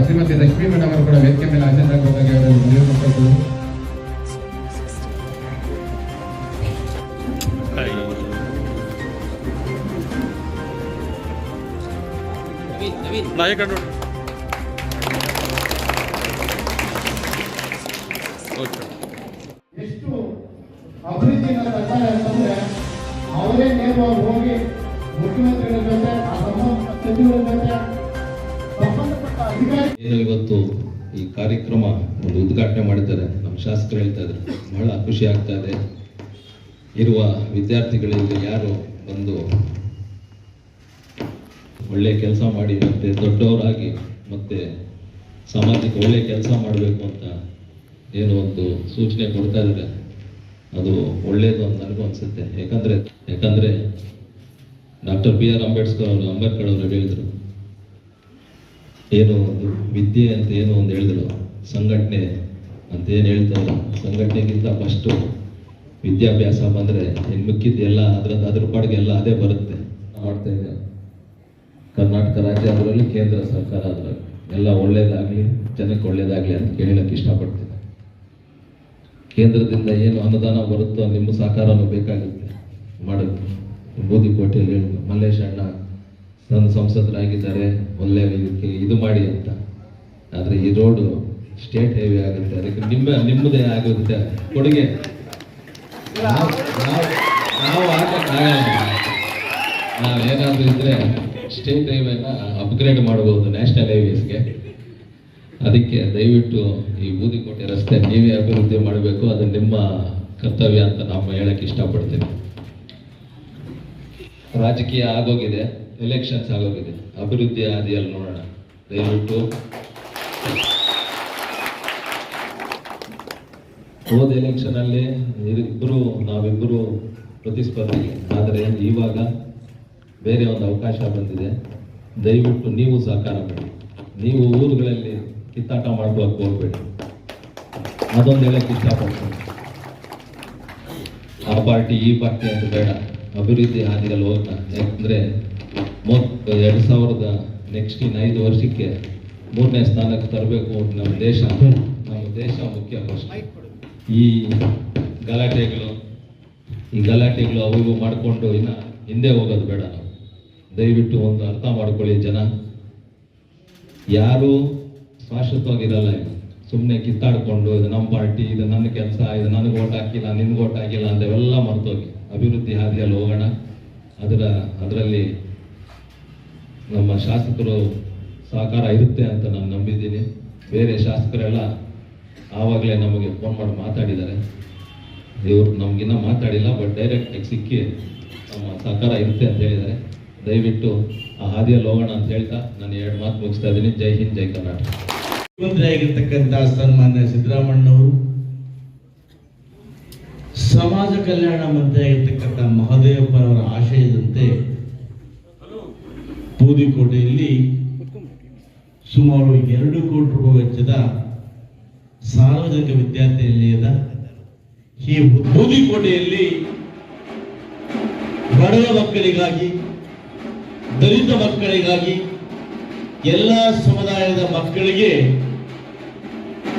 Shrimati Lakshmi madam ಅವರು ಕೂಡ ವೇದಿಕೆ ಮೇಲೆ ಆಸೀನರಾಗಬೇಕಾಗಿ ಅವರು ಮನವಿ ಮಾಡಿಕೊಳ್ಳುವುದು. ಎಷ್ಟು ಅಭಿವೃದ್ಧಿನ ತರ್ತಾರೆ ಅಂತಂದ್ರೆ ಅವರೇ ನೇರವಾಗಿ ಹೋಗಿ ಮುಖ್ಯಮಂತ್ರಿಗಳ ಜೊತೆ ಸಚಿವರ ಜೊತೆ ಸಂಬಂಧಪಟ್ಟ ಅಧಿಕಾರಿ ಇವತ್ತು ಈ ಕಾರ್ಯಕ್ರಮ ಒಂದು ಉದ್ಘಾಟನೆ ಮಾಡಿದ್ದಾರೆ. ನಮ್ಮ ಶಾಸಕರು ಹೇಳ್ತಾ ಇದ್ದಾರೆ, ಬಹಳ ಖುಷಿ ಆಗ್ತಾ ಇದೆ. ಇರುವ ವಿದ್ಯಾರ್ಥಿಗಳಲ್ಲಿ ಯಾರು ಬಂದು ಒಳ್ಳೆ ಕೆಲಸ ಮಾಡಿ ಮತ್ತೆ ದೊಡ್ಡವರಾಗಿ ಮತ್ತೆ ಸಮಾಜಕ್ಕೆ ಒಳ್ಳೆ ಕೆಲಸ ಮಾಡಬೇಕು ಅಂತ ಏನು ಒಂದು ಸೂಚನೆ ಕೊಡ್ತಾ ಇದ್ದಾರೆ, ಅದು ಒಳ್ಳೇದು ಅಂತ ನನಗೂ ಅನ್ಸುತ್ತೆ. ಯಾಕಂದ್ರೆ ಡಾಕ್ಟರ್ B.R. ಅಂಬೇಡ್ಕರ್ ಅವರು ಹೇಳಿದ್ರು, ಏನು ಒಂದು ವಿದ್ಯೆ ಅಂತ ಏನು ಒಂದು ಹೇಳಿದ್ರು, ಸಂಘಟನೆ ಅಂತ ಏನು ಹೇಳ್ತಾರೆ, ಸಂಘಟನೆಗಿಂತ ಫಸ್ಟು ವಿದ್ಯಾಭ್ಯಾಸ ಬಂದರೆ ಇನ್ನು ಮಿಕ್ಕಿದ್ದೆಲ್ಲ ಅದ್ರ ಪಾಡಿಗೆ ಎಲ್ಲ ಅದೇ ಬರುತ್ತೆ. ಮಾಡ್ತಾ ಇದೆ ಕರ್ನಾಟಕ ರಾಜ್ಯ ಅದರಲ್ಲಿ ಕೇಂದ್ರ ಸರ್ಕಾರ ಅದರಲ್ಲಿ ಎಲ್ಲ ಒಳ್ಳೇದಾಗಲಿ, ಜನಕ್ಕೆ ಒಳ್ಳೇದಾಗಲಿ ಅಂತ ಕೇಳಕ್ಕೆ ಇಷ್ಟಪಡ್ತೀನಿ. ಕೇಂದ್ರದಿಂದ ಏನು ಅನುದಾನ ಬರುತ್ತೋ ನಿಮ್ಮ ಸಹಕಾರನೂ ಬೇಕಾಗುತ್ತೆ ಮಾಡೋಕ್ಕೆ. ಬೂದಿಕೋಟೆಯಲ್ಲಿ ಹೇಳಿದ್ರು, ಮಲ್ಲೇಶ್ ಅಣ್ಣ ನನ್ನ ಸಂಸದರಾಗಿದ್ದಾರೆ, ಒಳ್ಳೆ ಇದಕ್ಕೆ ಇದು ಮಾಡಿ ಅಂತ. ಆದರೆ ಈ ರೋಡು ಸ್ಟೇಟ್ ಹೈವೇ ಆಗುತ್ತೆ, ಅದಕ್ಕೆ ನಿಮ್ಮದೇ ಆಗುತ್ತೆ ಕೊಡುಗೆ. ನಾವು ನಾವೇನಾದ್ರೂ ಇದ್ರೆ ಸ್ಟೇಟ್ ಹೈವೇನ ಅಪ್ಗ್ರೇಡ್ ಮಾಡ್ಬೋದು ನ್ಯಾಷನಲ್ ಹೈವೇಸ್ಗೆ. ಅದಕ್ಕೆ ದಯವಿಟ್ಟು ಈ ಬೂದಿಕೋಟೆ ರಸ್ತೆ ನೀವೇ ಅಭಿವೃದ್ಧಿ ಮಾಡಬೇಕು, ಅದು ನಿಮ್ಮ ಕರ್ತವ್ಯ ಅಂತ ನಾವು ಹೇಳಕ್ಕೆ ಇಷ್ಟಪಡ್ತೀನಿ. ರಾಜಕೀಯ ಆಗೋಗಿದೆ, ಎಲೆಕ್ಷನ್ಸ್ ಆಗೋಗಿದೆ, ಅಭಿವೃದ್ಧಿ ಹಾದಿಯಲ್ಲಿ ನೋಡೋಣ. ದಯವಿಟ್ಟು ಹೋದ ಎಲೆಕ್ಷನ್ ಅಲ್ಲಿ ನಾವಿಬ್ಬರು ಪ್ರತಿಸ್ಪರ್ಧಿ, ಆದರೆ ಇವಾಗ ಬೇರೆ ಒಂದು ಅವಕಾಶ ಬಂದಿದೆ. ದಯವಿಟ್ಟು ನೀವು ಸಹಕಾರ ಮಾಡಿ. ನೀವು ಊರುಗಳಲ್ಲಿ ಕಿತ್ತಾಟ ಮಾಡ್ಕೊಳಕ್ಕೆ ಹೋಗ್ಬೇಡಿ, ಅದೊಂದು ಹೇಳಕ್ಕೆ ಇಷ್ಟಪಡ್ತೀನಿ. ಆ ಪಾರ್ಟಿ ಈ ಪಾರ್ಟಿ ಅಂತ ಬೇಡ, ಅಭಿವೃದ್ಧಿ ಹಾದಿಯಲ್ಲಿ ಹೋಗೋಣ. ಯಾಕಂದ್ರೆ 2000 ನೆಕ್ಸ್ಟ್ ಇನ್ನು 5 ವರ್ಷಕ್ಕೆ 3ನೇ ಸ್ಥಾನಕ್ಕೆ ತರಬೇಕು. ನಮ್ಮ ದೇಶ ಮುಖ್ಯ ಫಸ್ಟ್. ಈ ಗಲಾಟೆಗಳು ಅವು ಇವು ಮಾಡಿಕೊಂಡು ಇನ್ನು ಹಿಂದೆ ಹೋಗೋದು ಬೇಡ. ನಾವು ದಯವಿಟ್ಟು ಒಂದು ಅರ್ಥ ಮಾಡ್ಕೊಳ್ಳಿ ಜನ, ಯಾರು ಶಾಶ್ವತವಾಗಿರಲ್ಲ. ಈಗ ಸುಮ್ಮನೆ ಕಿತ್ತಾಡ್ಕೊಂಡು ಇದು ನಮ್ಮ ಪಾರ್ಟಿ, ಇದು ನನ್ನ ಕೆಲಸ, ಇದು ನನಗೆ ಓಟ್ ಹಾಕಿಲ್ಲ, ನಿನ್ಗೆ ಓಟ್ ಹಾಕಿಲ್ಲ ಅಂತೆಲ್ಲ ಮರ್ತೋಗಿ ಅಭಿವೃದ್ಧಿ ಹಾದಿಯಲ್ಲಿ ಹೋಗೋಣ. ಅದರಲ್ಲಿ ನಮ್ಮ ಶಾಸಕರು ಸಹಕಾರ ಇರುತ್ತೆ ಅಂತ ನಾನು ನಂಬಿದ್ದೀನಿ. ಬೇರೆ ಶಾಸಕರೆಲ್ಲ ಆವಾಗಲೇ ನಮಗೆ ಫೋನ್ ಮಾಡಿ ಮಾತಾಡಿದ್ದಾರೆ. ಇವರು ನಮಗಿನ್ನ ಮಾತಾಡಿಲ್ಲ, ಬಟ್ ಡೈರೆಕ್ಟಾಗಿ ಸಿಕ್ಕಿ ನಮ್ಮ ಸಹಕಾರ ಇರುತ್ತೆ ಅಂತ ಹೇಳಿದ್ದಾರೆ. ದಯವಿಟ್ಟು ಆ ಹಾದಿಯಲ್ಲಿ ಹೋಗೋಣ ಅಂತ ಹೇಳ್ತಾ ನಾನು 2 ಮಾತು ಮುಗಿಸ್ತಾ ಇದ್ದೀನಿ. ಜೈ ಹಿಂದ್, ಜೈ ಕರ್ನಾಟಕ. ಮುಖ್ಯಮಂತ್ರಿ ಆಗಿರ್ತಕ್ಕಂಥ ಸನ್ಮಾನ್ಯ ಸಿದ್ದರಾಮಣ್ಣವರು, ಸಮಾಜ ಕಲ್ಯಾಣ ಮಂತ್ರಿ ಆಗಿರ್ತಕ್ಕಂಥ ಮಹದೇವಪ್ಪನವರ ಆಶಯದಂತೆ ಬೂದಿಕೋಟೆಯಲ್ಲಿ ಸುಮಾರು 2 ಕೋಟಿ ರೂಪಾಯಿ ವೆಚ್ಚದ ಸಾರ್ವಜನಿಕ ವಿದ್ಯಾರ್ಥಿ ನಿಲಯದ ಈ ಬೂದಿಕೋಟೆಯಲ್ಲಿ ಬಡವ ಮಕ್ಕಳಿಗಾಗಿ, ದಲಿತ ಮಕ್ಕಳಿಗಾಗಿ, ಎಲ್ಲ ಸಮುದಾಯದ ಮಕ್ಕಳಿಗೆ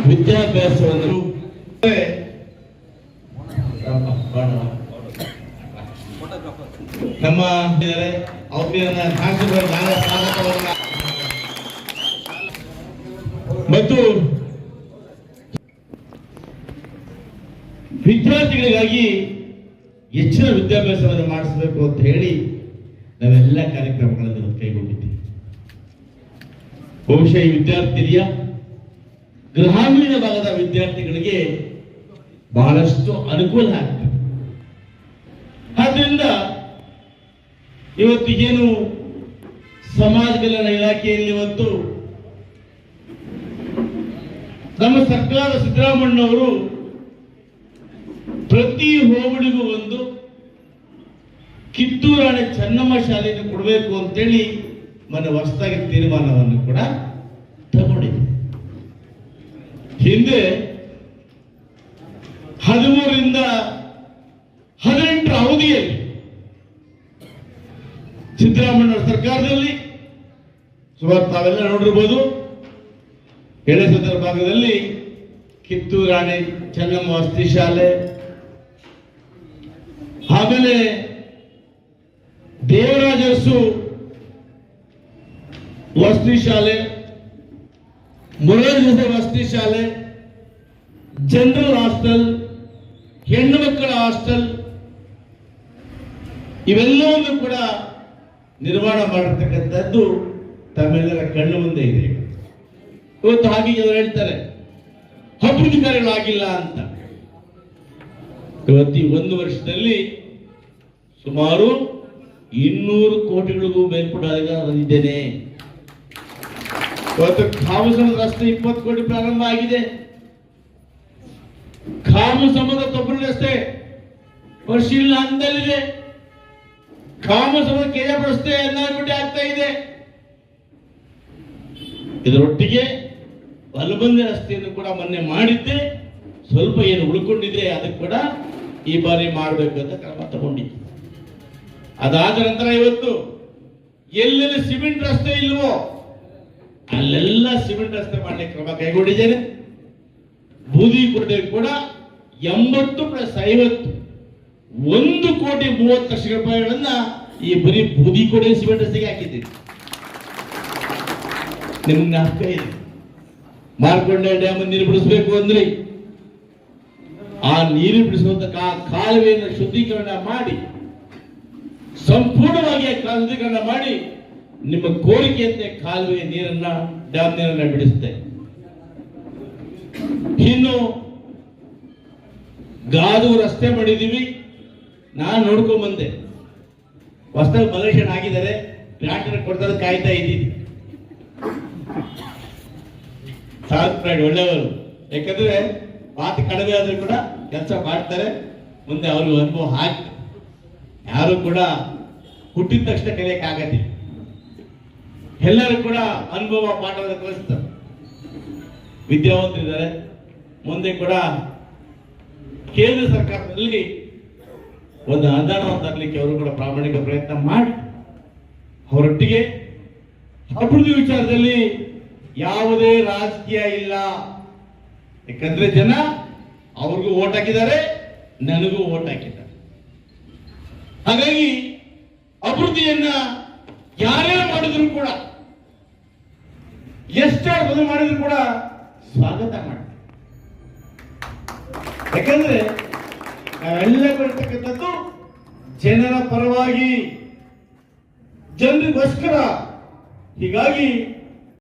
ವಿದ್ಯಾಭ್ಯಾಸವನ್ನು ನಮ್ಮ ಮತ್ತು ವಿದ್ಯಾರ್ಥಿಗಳಿಗಾಗಿ ಹೆಚ್ಚಿನ ವಿದ್ಯಾಭ್ಯಾಸವನ್ನು ಮಾಡಿಸಬೇಕು ಅಂತ ಹೇಳಿ ನಾವೆಲ್ಲ ಕಾರ್ಯಕ್ರಮಗಳನ್ನು ಕೈಗೊಂಡಿದ್ದೀವಿ. ಬಹುಶಃ ಈ ವಿದ್ಯಾರ್ಥಿನಿಯ ಗ್ರಾಮೀಣ ಭಾಗದ ವಿದ್ಯಾರ್ಥಿಗಳಿಗೆ ಬಹಳಷ್ಟು ಅನುಕೂಲ ಆಗ್ತದೆ. ಆದ್ರಿಂದ ಇವತ್ತು ಏನು ಸಮಾಜ ಕಲ್ಯಾಣ ಇಲಾಖೆಯಲ್ಲಿ ಇವತ್ತು ನಮ್ಮ ಸರ್ಕಾರ ಸಿದ್ದರಾಮಣ್ಣವರು ಪ್ರತಿ ಹೋಬಳಿಗೂ ಒಂದು ಕಿತ್ತೂರು ರಾಣಿ ಚೆನ್ನಮ್ಮ ಶಾಲೆಯನ್ನು ಕೊಡಬೇಕು ಅಂತೇಳಿ ಮೊನ್ನೆ ಹೊಸದಾಗಿ ತೀರ್ಮಾನವನ್ನು ಕೂಡ ತಗೊಂಡಿದೆ. ಹಿಂದೆ 13ರಿಂದ 18 ಅವಧಿಯಲ್ಲಿ ಸಿದ್ದರಾಮಯ್ಯ ಸರ್ಕಾರದಲ್ಲಿ ಸುಮಾರು ತಾವೆಲ್ಲ ನೋಡಿರ್ಬೋದು, ಎಳೆಸದರ ಭಾಗದಲ್ಲಿ ಕಿತ್ತೂರು ರಾಣಿ ಚೆನ್ನಮ್ಮ ವಸತಿ ಶಾಲೆ, ಆಮೇಲೆ ದೇವರಾಜ ಅರಸು ವಸತಿ ಶಾಲೆ, ಮೊರಾರ್ಜಿ ದೇಸಾಯಿ ವಸತಿ ಶಾಲೆ, ಜನರಲ್ ಹಾಸ್ಟೆಲ್, ಹೆಣ್ಣು ಮಕ್ಕಳ ಹಾಸ್ಟೆಲ್ ಇವೆಲ್ಲವನ್ನು ಕೂಡ ನಿರ್ಮಾಣ ಮಾಡಿರ್ತಕ್ಕಂಥದ್ದು ತಮ್ಮೆಲ್ಲರ ಕಣ್ಣು ಮುಂದೆ ಇದೆ. ಇವತ್ತು ಹಾಗೆ ಅವರು ಹೇಳ್ತಾರೆ ಅಭಿವೃದ್ಧಿ ಕಾರ್ಯಗಳಾಗಿಲ್ಲ ಅಂತ. ಇವತ್ತು ಈ 1 ವರ್ಷದಲ್ಲಿ ಸುಮಾರು 200 ಕೋಟಿಗಳಿಗೂ ಮೇಲ್ಪಟ್ಟಾಗ ಬಂದಿದ್ದೇನೆ. ಇವತ್ತು ಕಾಮಸಮುದ್ರ ರಸ್ತೆ 20 ಕೋಟಿ ಪ್ರಾರಂಭ ಆಗಿದೆ. ಕಾಮಸಮುದ್ರ ತೊಬ್ಬರಿ ರಸ್ತೆ ಪರಿಶೀಲನಾ ಹಂತದಲ್ಲಿದೆ. ಕಾಮಸಮುದ್ರ ಕೆಜಾಪುರ ರಸ್ತೆ ಅಭಿವೃದ್ಧಿ ಆಗ್ತಾ ಇದೆ. ಇದರೊಟ್ಟಿಗೆ ಬಲಬಂದೆ ರಸ್ತೆಯನ್ನು ಕೂಡ ಮೊನ್ನೆ ಮಾಡಿದ್ದೆ, ಸ್ವಲ್ಪ ಏನು ಉಳ್ಕೊಂಡಿದೆ ಅದಕ್ಕೆ ಕೂಡ ಈ ಬಾರಿ ಮಾಡಬೇಕು ಅಂತ ಕ್ರಮ ತಗೊಂಡಿದ್ದೆ. ಅದಾದ ನಂತರ ಇವತ್ತು ಎಲ್ಲೆಲ್ಲಿ ಸಿಮೆಂಟ್ ರಸ್ತೆ ಇಲ್ವೋ ಅಲ್ಲೆಲ್ಲ ಸಿಮೆಂಟ್ ರಸ್ತೆ ಮಾಡಲಿಕ್ಕೆ ಕ್ರಮ ಕೈಗೊಂಡಿದ್ದೇನೆ. ಬೂದಿ ಕೊರಡೆ ಕೂಡ 80 + 50 1,30,00,000 ಈ ಬರೀ ಬೂದಿ ಕೊಡೆ ಸಿಮೆಂಟ್ ರಸ್ತೆಗೆ ಹಾಕಿದ್ದೀವಿ. ನಿಮ್ಗೆ ಜ್ಞಾಪಕ ಇದೆ, ಮಾರ್ಕೊಂಡ ಡ್ಯಾಮ್ ನೀರು ಬಿಡಿಸಬೇಕು ಅಂದ್ರೆ ಆ ನೀರು ಬಿಡಿಸುವಂತ ಕಾಲುವೆಯನ್ನು ಶುದ್ಧೀಕರಣ ಮಾಡಿ ಸಂಪೂರ್ಣವಾಗಿ ಶುದ್ಧೀಕರಣ ಮಾಡಿ ನಿಮ್ಮ ಕೋರಿಕೆಯಂತೆ ಕಾಲುವೆ ನೀರನ್ನ ಡ್ಯಾಮ್ ನೀರನ್ನ ಬಿಡಿಸುತ್ತೆ. ಇನ್ನು ಗಾದು ರಸ್ತೆ ಮಾಡಿದೀವಿ, ನಾನು ನೋಡ್ಕೊಂಡ್ ಬಂದೆ. ಹೊಸದಾಗಿ ಮಲೇಷನ್ ಆಗಿದ್ದಾರೆ, ಟ್ರ್ಯಾಕ್ಟರ್ ಕೊಡ್ತಾರೆ, ಕಾಯ್ತಾ ಇದ್ದೀನಿ. ಒಳ್ಳೆಯವರು, ಯಾಕಂದ್ರೆ ಮಾತು ಕಡಿಮೆ ಆದ್ರೂ ಕೂಡ ಕೆಲಸ ಮಾಡ್ತಾರೆ, ಮುಂದೆ ಅವ್ರಿಗೆ ಅನುಭವ ಹಾಕಿ ಯಾರು ಕೂಡ ಹುಟ್ಟಿದ ತಕ್ಷಣ ಕಲಿಯಕ್ಕಾಗತ್ತಿಲ್ಲ. ಎಲ್ಲರೂ ಕೂಡ ಅನುಭವ ಪಾಠವನ್ನು ಕಲಿಸ್ತಾರೆ. ವಿದ್ಯಾವಂತರಿದ್ದಾರೆ, ಮುಂದೆ ಕೂಡ ಕೇಂದ್ರ ಸರ್ಕಾರದಲ್ಲಿ ಒಂದು ಅನುದಾನವನ್ನು ತರಲಿಕ್ಕೆ ಅವರು ಕೂಡ ಪ್ರಾಮಾಣಿಕ ಪ್ರಯತ್ನ ಮಾಡಿ ಅವರೊಟ್ಟಿಗೆ ಅಭಿವೃದ್ಧಿ ವಿಚಾರದಲ್ಲಿ ಯಾವುದೇ ರಾಜಕೀಯ ಇಲ್ಲ. ಯಾಕಂದ್ರೆ ಜನ ಅವ್ರಿಗೂ ಓಟ್ ಹಾಕಿದ್ದಾರೆ, ನನಗೂ ಓಟ್ ಹಾಕಿದ್ದಾರೆ. ಹಾಗಾಗಿ ಅಭಿವೃದ್ಧಿಯನ್ನ ಯಾರ್ಯಾರು ಮಾಡಿದ್ರು ಕೂಡ, ಎಷ್ಟಾರು ಬದಲು ಮಾಡಿದ್ರು ಕೂಡ ಸ್ವಾಗತ ಮಾಡ್ತಾರೆ. ಯಾಕಂದ್ರೆ ನಾವೆಲ್ಲ ಬರ್ತಕ್ಕಂಥದ್ದು ಜನರ ಪರವಾಗಿ, ಜನರಿಗೋಸ್ಕರ. ಹೀಗಾಗಿ